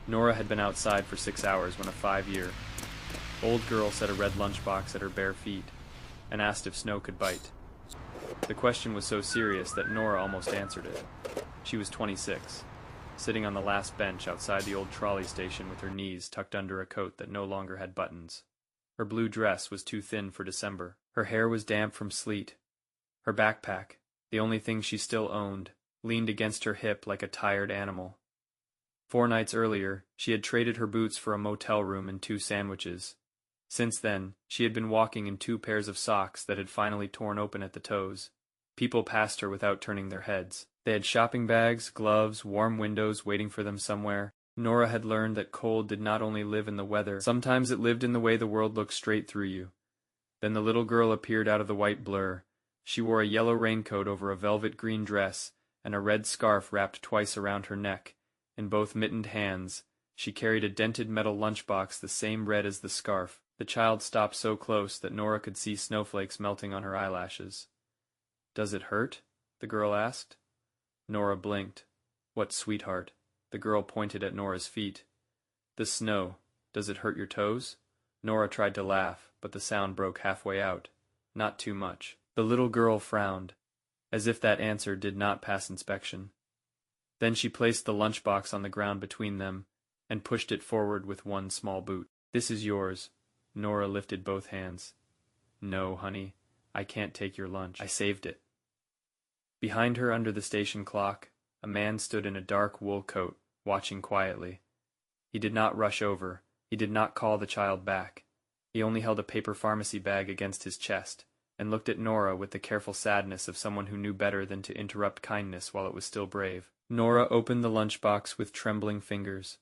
Nora had been outside for 6 hours when a 5-year-old girl set a red lunchbox at her bare feet and asked if snow could bite. The question was so serious that Nora almost answered it. She was 26, sitting on the last bench outside the old trolley station with her knees tucked under a coat that no longer had buttons. Her blue dress was too thin for December. Her hair was damp from sleet. Her backpack, the only thing she still owned, leaned against her hip like a tired animal. 4 nights earlier, she had traded her boots for a motel room and 2 sandwiches. Since then, she had been walking in 2 pairs of socks that had finally torn open at the toes. People passed her without turning their heads. They had shopping bags, gloves, warm windows waiting for them somewhere. Nora had learned that cold did not only live in the weather, sometimes it lived in the way the world looked straight through you. Then the little girl appeared out of the white blur. She wore a yellow raincoat over a velvet green dress and a red scarf wrapped twice around her neck. In both mittened hands, she carried a dented metal lunchbox the same red as the scarf. The child stopped so close that Nora could see snowflakes melting on her eyelashes. "Does it hurt?" the girl asked. Nora blinked. "What sweetheart?" The girl pointed at Nora's feet. "The snow. Does it hurt your toes?" Nora tried to laugh, but the sound broke halfway out. Not too much. The little girl frowned, as if that answer did not pass inspection. Then she placed the lunchbox on the ground between them and pushed it forward with one small boot. "This is yours." Nora lifted both hands. "No, honey, I can't take your lunch. I saved it." Behind her under the station clock, a man stood in a dark wool coat, watching quietly. He did not rush over. He did not call the child back. He only held a paper pharmacy bag against his chest and looked at Nora with the careful sadness of someone who knew better than to interrupt kindness while it was still brave. Nora opened the lunchbox with trembling fingers.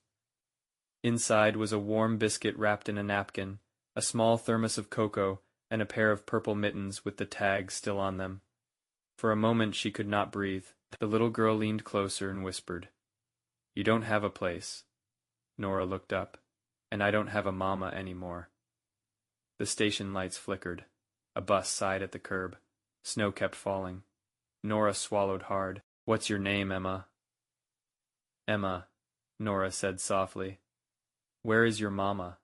Inside was a warm biscuit wrapped in a napkin, a small thermos of cocoa, and a pair of purple mittens with the tag still on them. For a moment she could not breathe. The little girl leaned closer and whispered, "You don't have a place." Nora looked up. "And I don't have a mama anymore." The station lights flickered. A bus sighed at the curb. Snow kept falling. Nora swallowed hard. "What's your name, Emma?" "Emma," Nora said softly. "Where is your mama?"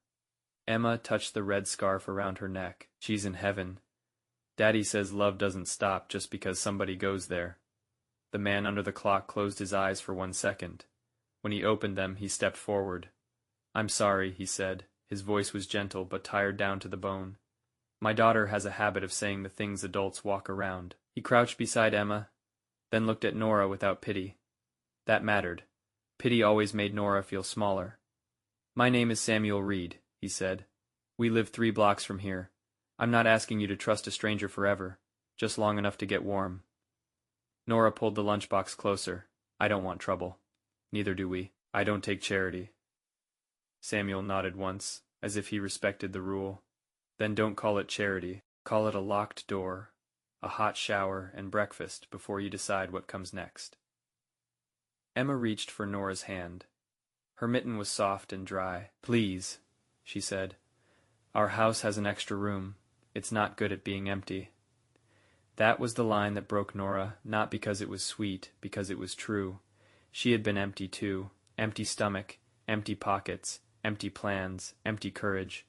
Emma touched the red scarf around her neck. "She's in heaven. Daddy says love doesn't stop just because somebody goes there." The man under the clock closed his eyes for 1 second. When he opened them, he stepped forward. "I'm sorry," he said. His voice was gentle but tired down to the bone. "My daughter has a habit of saying the things adults walk around." He crouched beside Emma, then looked at Nora without pity. That mattered. Pity always made Nora feel smaller. "My name is Samuel Reed," he said. "We live 3 blocks from here. I'm not asking you to trust a stranger forever, just long enough to get warm." Nora pulled the lunchbox closer. "I don't want trouble." "Neither do we. I don't take charity." Samuel nodded once, as if he respected the rule. "Then don't call it charity. Call it a locked door, a hot shower, and breakfast before you decide what comes next." Emma reached for Nora's hand. Her mitten was soft and dry. "Please," she said. "Our house has an extra room. It's not good at being empty." That was the line that broke Nora, not because it was sweet, because it was true. She had been empty too. Empty stomach, empty pockets, empty plans, empty courage.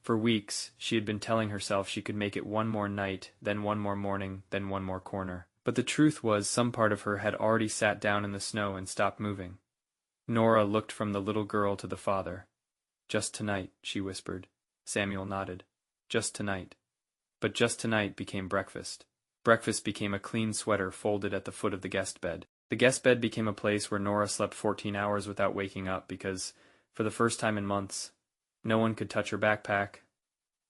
For weeks, she had been telling herself she could make it one more night, then one more morning, then one more corner. But the truth was some part of her had already sat down in the snow and stopped moving. Nora looked from the little girl to the father. "Just tonight," she whispered. Samuel nodded. "Just tonight." But just tonight became breakfast. Breakfast became a clean sweater folded at the foot of the guest bed. The guest bed became a place where Nora slept 14 hours without waking up because, for the first time in months, no one could touch her backpack,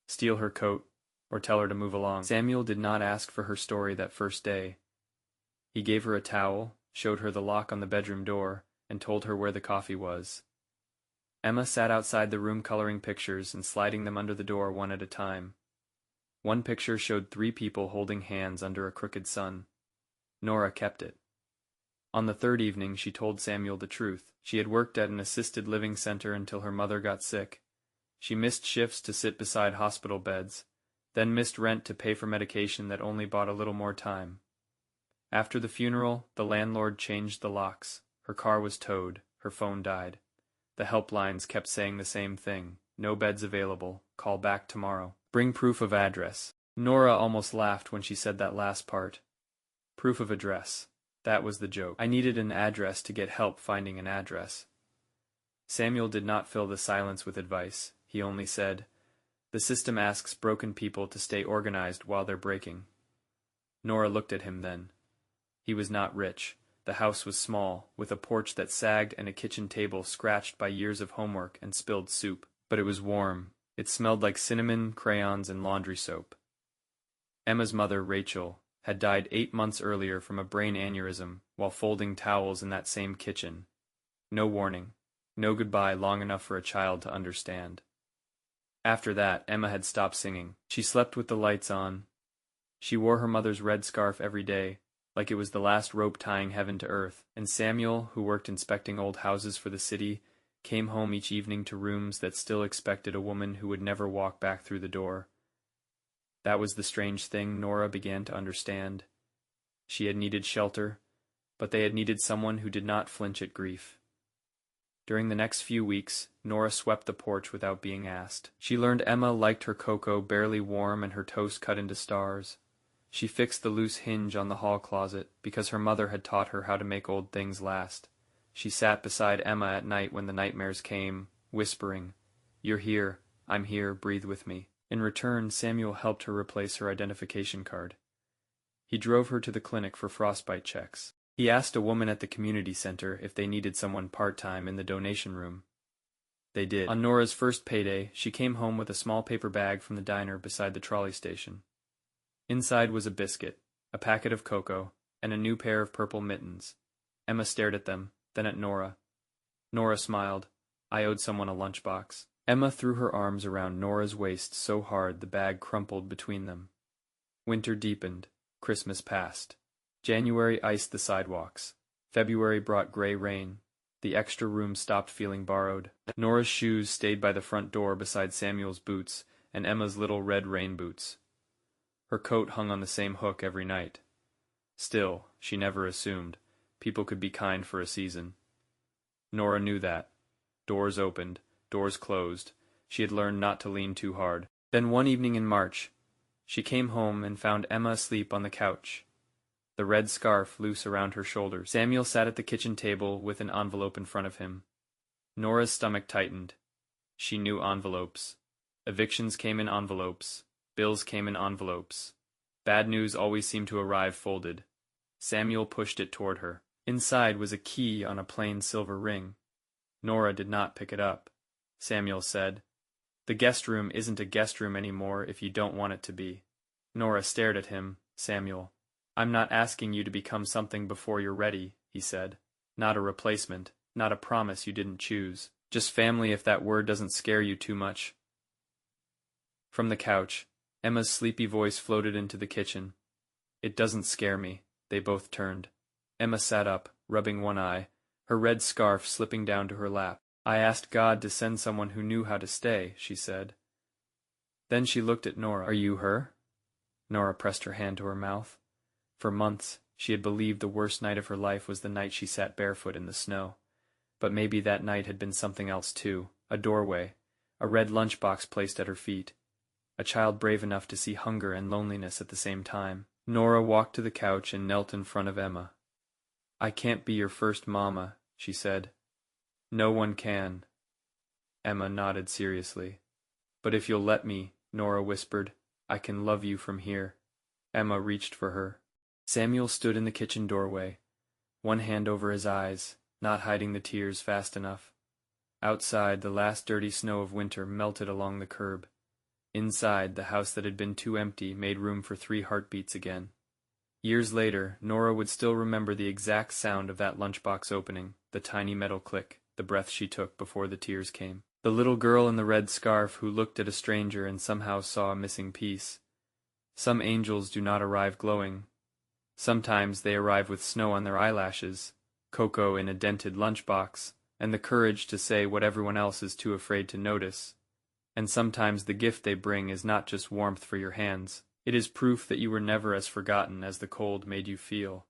steal her coat, or tell her to move along. Samuel did not ask for her story that first day. He gave her a towel, showed her the lock on the bedroom door, and told her where the coffee was. Emma sat outside the room coloring pictures and sliding them under the door one at a time. One picture showed 3 people holding hands under a crooked sun. Nora kept it. On the 3rd evening, she told Samuel the truth. She had worked at an assisted living center until her mother got sick. She missed shifts to sit beside hospital beds, then missed rent to pay for medication that only bought a little more time. After the funeral, the landlord changed the locks. Her car was towed. Her phone died. The helplines kept saying the same thing. No beds available. Call back tomorrow. Bring proof of address. Nora almost laughed when she said that last part. Proof of address. That was the joke. I needed an address to get help finding an address. Samuel did not fill the silence with advice. He only said, "The system asks broken people to stay organized while they're breaking." Nora looked at him then. He was not rich. The house was small, with a porch that sagged and a kitchen table scratched by years of homework and spilled soup. But it was warm. It smelled like cinnamon, crayons, and laundry soap. Emma's mother, Rachel, had died 8 months earlier from a brain aneurysm while folding towels in that same kitchen. No warning. No goodbye long enough for a child to understand. After that, Emma had stopped singing. She slept with the lights on. She wore her mother's red scarf every day, like it was the last rope tying heaven to earth, and Samuel, who worked inspecting old houses for the city, came home each evening to rooms that still expected a woman who would never walk back through the door. That was the strange thing Nora began to understand. She had needed shelter, but they had needed someone who did not flinch at grief. During the next few weeks, Nora swept the porch without being asked. She learned Emma liked her cocoa barely warm and her toast cut into stars. She fixed the loose hinge on the hall closet because her mother had taught her how to make old things last. She sat beside Emma at night when the nightmares came, whispering, "You're here, I'm here, breathe with me." In return, Samuel helped her replace her identification card. He drove her to the clinic for frostbite checks. He asked a woman at the community center if they needed someone part-time in the donation room. They did. On Nora's first payday, she came home with a small paper bag from the diner beside the trolley station. Inside was a biscuit, a packet of cocoa, and a new pair of purple mittens. Emma stared at them, then at Nora. Nora smiled. I owed someone a lunchbox. Emma threw her arms around Nora's waist so hard the bag crumpled between them. Winter deepened. Christmas passed. January iced the sidewalks. February brought gray rain. The extra room stopped feeling borrowed. Nora's shoes stayed by the front door beside Samuel's boots and Emma's little red rain boots. Her coat hung on the same hook every night. Still, she never assumed. People could be kind for a season. Nora knew that. Doors opened, doors closed. She had learned not to lean too hard. Then one evening in March, she came home and found Emma asleep on the couch, the red scarf loose around her shoulders. Samuel sat at the kitchen table with an envelope in front of him. Nora's stomach tightened. She knew envelopes. Evictions came in envelopes. Bills came in envelopes. Bad news always seemed to arrive folded. Samuel pushed it toward her. Inside was a key on a plain silver ring. Nora did not pick it up. Samuel said, "The guest room isn't a guest room anymore if you don't want it to be." Nora stared at him. Samuel, "I'm not asking you to become something before you're ready," he said. "Not a replacement, not a promise you didn't choose. Just family if that word doesn't scare you too much." From the couch, Emma's sleepy voice floated into the kitchen. "It doesn't scare me." They both turned. Emma sat up, rubbing one eye, her red scarf slipping down to her lap. "I asked God to send someone who knew how to stay," she said. Then she looked at Nora. "Are you her?" Nora pressed her hand to her mouth. For months, she had believed the worst night of her life was the night she sat barefoot in the snow. But maybe that night had been something else too. A doorway, a red lunchbox placed at her feet. A child brave enough to see hunger and loneliness at the same time. Nora walked to the couch and knelt in front of Emma. "I can't be your first mama," she said. "No one can." Emma nodded seriously. "But if you'll let me," Nora whispered, "I can love you from here." Emma reached for her. Samuel stood in the kitchen doorway, one hand over his eyes, not hiding the tears fast enough. Outside, the last dirty snow of winter melted along the curb. Inside, the house that had been too empty made room for 3 heartbeats again. Years later, Nora would still remember the exact sound of that lunchbox opening, the tiny metal click, the breath she took before the tears came. The little girl in the red scarf who looked at a stranger and somehow saw a missing piece. Some angels do not arrive glowing. Sometimes they arrive with snow on their eyelashes, cocoa in a dented lunchbox, and the courage to say what everyone else is too afraid to notice. And sometimes the gift they bring is not just warmth for your hands. It is proof that you were never as forgotten as the cold made you feel.